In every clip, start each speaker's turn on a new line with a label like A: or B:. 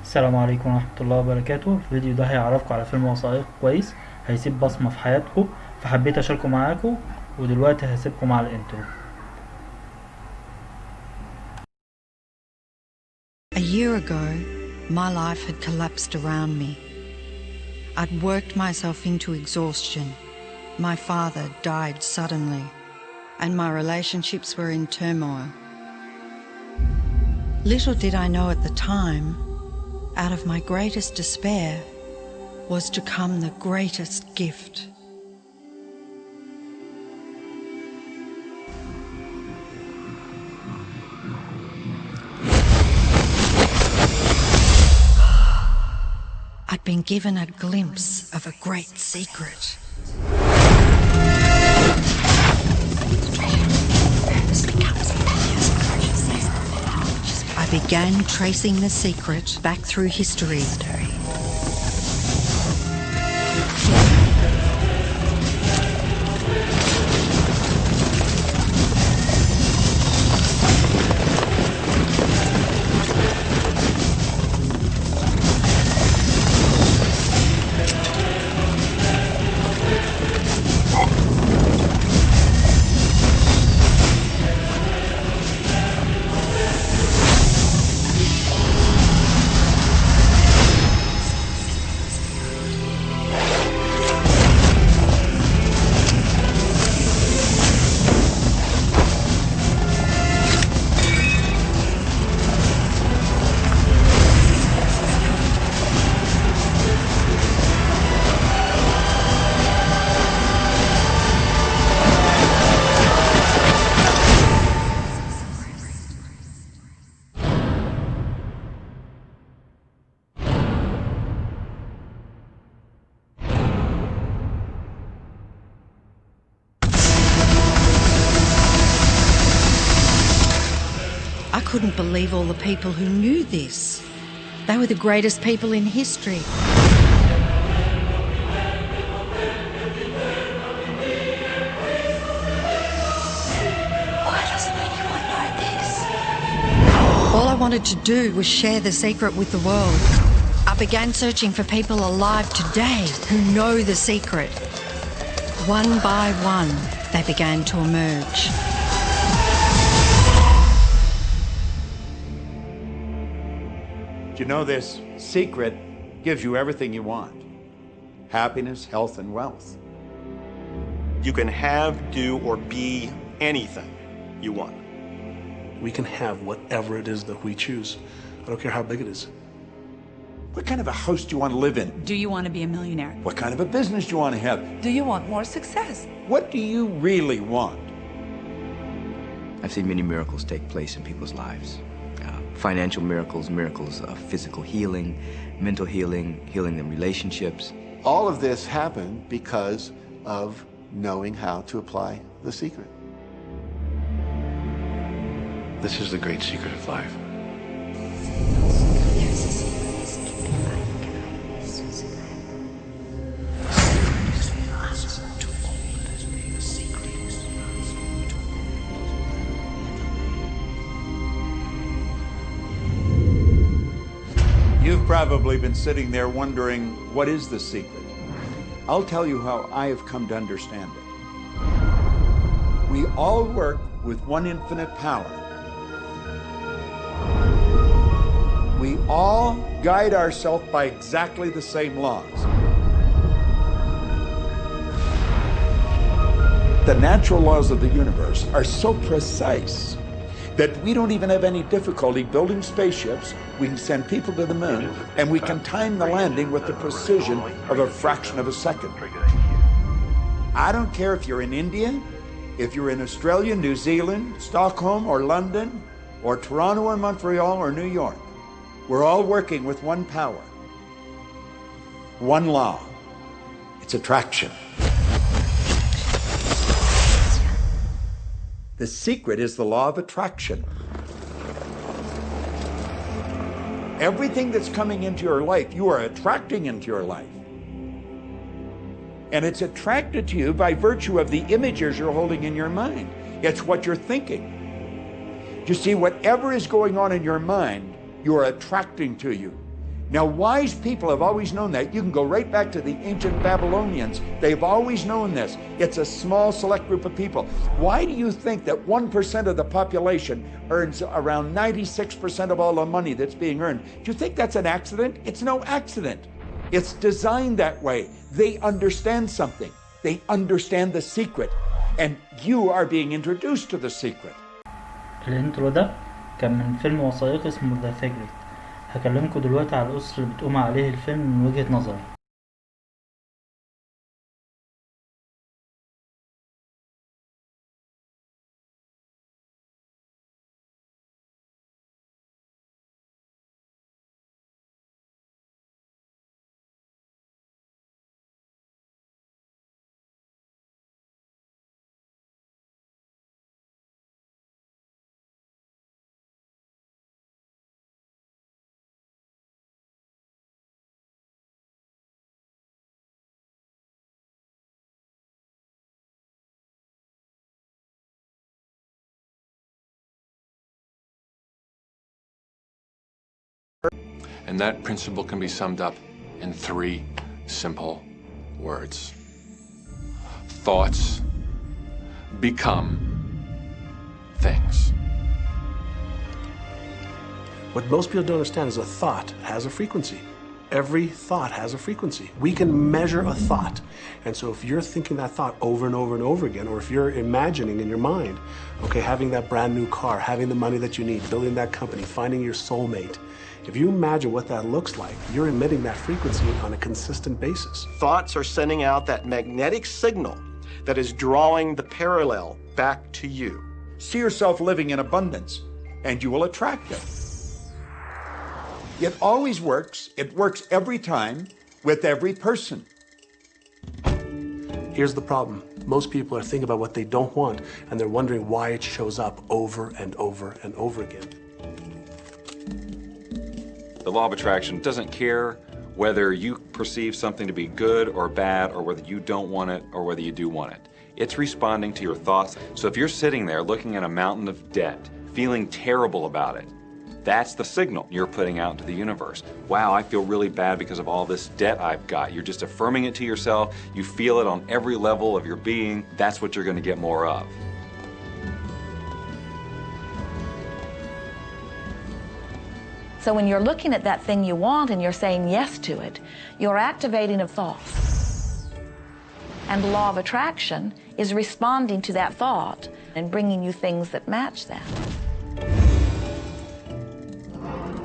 A: السلام عليكم ورحمة الله وبركاته. الفيديو ده هيعرفكم على فيلم وثائقي كويس هيسيب بصمة في حياتكم، فحبيت اشاركه معاكم. ودلوقتي هسيبكم على الانترو.
B: A year ago, my life had collapsed around me. I'd worked myself into exhaustion. My father died suddenly, and my relationships were in turmoil. Little did I know at the time, out of my greatest despair was to come the greatest gift. I'd been given a glimpse of a great secret. I began tracing the secret back through history. I couldn't believe all the people who knew this. They were the greatest people in history.
C: Why doesn't anyone know this?
B: All I wanted to do was share the secret with the world. I began searching for people alive today who know the secret. One by one, they began to emerge.
D: You know, this secret gives you everything you want. Happiness, health, and wealth.
E: You can have, do, or be anything you want.
F: We can have whatever it is that we choose. I don't care how big it is.
D: What kind of a house do you want to live in?
G: Do you want to be a millionaire?
D: What kind of a business do you want to have?
C: Do you want more success?
D: What do you really want?
H: I've seen many miracles take place in people's lives. Financial miracles, miracles of physical healing, mental healing, healing in relationships.
I: All of this happened because of knowing how to apply the secret.
F: This is the great secret of life.
D: You've probably been sitting there wondering, what is the secret? I'll tell you how I have come to understand it. We all work with one infinite power. We all guide ourselves by exactly the same laws. The natural laws of the universe are so precise that we don't even have any difficulty building spaceships. We can send people to the moon, and we can time the landing with the precision of a fraction of a second. I don't care if you're in India, if you're in Australia, New Zealand, Stockholm, or London, or Toronto, or Montreal, or New York. We're all working with one power, one law. It's attraction. The secret is the law of attraction. Everything that's coming into your life, you are attracting into your life. And it's attracted to you by virtue of the images you're holding in your mind. It's what you're thinking. You see, whatever is going on in your mind, you are attracting to you. Now, wise people have always known that. You can go right back to the ancient Babylonians. They've always known this. It's a small, select group of people. Why do you think that 1% of the population earns around 96% of all the money that's being earned? Do you think that's an accident? It's no accident. It's designed that way. They understand something. They understand the secret. And you are being introduced to the secret.
A: الانترو ده كان من فيلم وثائقي اسمه ذا سيكريت. هكلمكم دلوقتي على الأسس اللي بتقوم عليه الفيلم من وجهة نظري.
G: And that principle can be summed up in 3 simple words. Thoughts become things.
F: What most people don't understand is a thought has a frequency. Every thought has a frequency. We can measure a thought. And so if you're thinking that thought over and over and over again, or if you're imagining in your mind, okay, having that brand new car, having the money that you need, building that company, finding your soulmate, if you imagine what that looks like, you're emitting that frequency on a consistent basis.
E: Thoughts are sending out that magnetic signal that is drawing the parallel back to you.
D: See yourself living in abundance, and you will attract it. It always works. It works every time with every person.
F: Here's the problem. Most people are thinking about what they don't want, and they're wondering why it shows up over and over and over again.
J: The law of attraction doesn't care whether you perceive something to be good or bad, or whether you don't want it or whether you do want it. It's responding to your thoughts. So if you're sitting there looking at a mountain of debt, feeling terrible about it, that's the signal you're putting out into the universe. Wow, I feel really bad because of all this debt I've got. You're just affirming it to yourself. You feel it on every level of your being. That's what you're going to get more of.
C: So when you're looking at that thing you want and you're saying yes to it, you're activating a thought. And the law of attraction is responding to that thought and bringing you things that match that.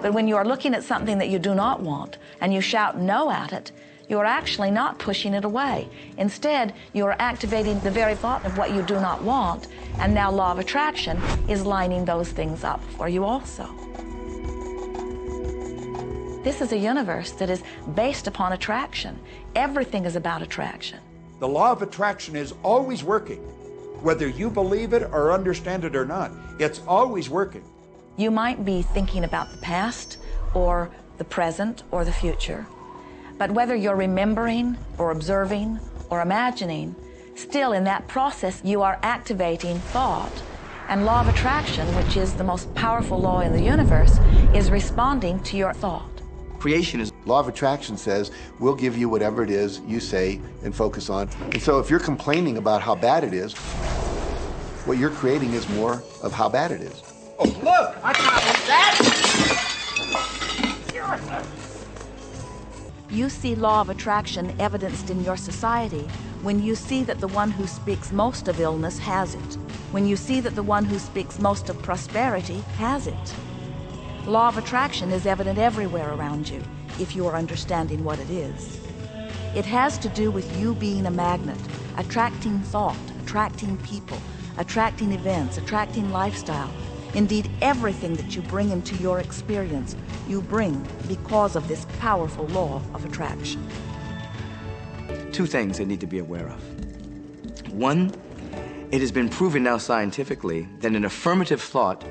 C: But when you're looking at something that you do not want and you shout no at it, you're actually not pushing it away. Instead, you're activating the very thought of what you do not want, and now law of attraction is lining those things up for you also. This is a universe that is based upon attraction. Everything is about attraction.
D: The law of attraction is always working. Whether you believe it or understand it or not, it's always working.
C: You might be thinking about the past or the present or the future, but whether you're remembering or observing or imagining, still in that process you are activating thought, and law of attraction, which is the most powerful law in the universe, is responding to your thought.
H: Creation is...
I: Law of attraction says, we'll give you whatever it is you say and focus on. And so if you're complaining about how bad it is, what you're creating is more of how bad it is.
D: Oh, look, I got that.
C: You see law of attraction evidenced in your society when you see that the one who speaks most of illness has it, when you see that the one who speaks most of prosperity has it. Law of attraction is evident everywhere around you if you are understanding what it is. It has to do with you being a magnet, attracting thought, attracting people, attracting events, attracting lifestyle. Indeed, everything that you bring into your experience, you bring because of this powerful law of attraction.
H: 2 things they need to be aware of. 1, it has been proven now scientifically that an affirmative thought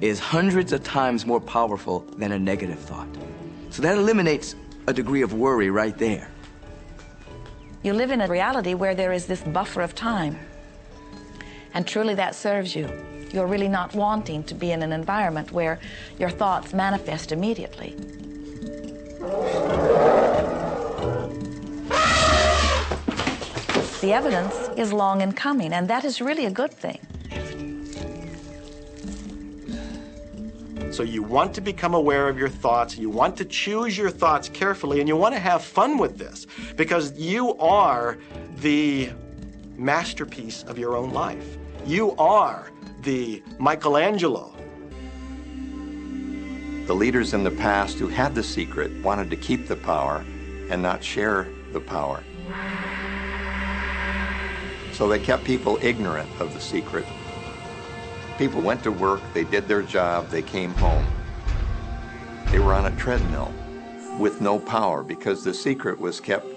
H: is hundreds of times more powerful than a negative thought. So that eliminates a degree of worry right there.
C: You live in a reality where there is this buffer of time, and truly that serves you. You're really not wanting to be in an environment where your thoughts manifest immediately. The evidence is long in coming, and that is really a good thing.
E: So you want to become aware of your thoughts, you want to choose your thoughts carefully, and you want to have fun with this, because you are the masterpiece of your own life. You are the Michelangelo.
K: The leaders in the past who had the secret wanted to keep the power and not share the power. So they kept people ignorant of the secret. People went to work, they did their job, they came home. They were on a treadmill with no power because the secret was kept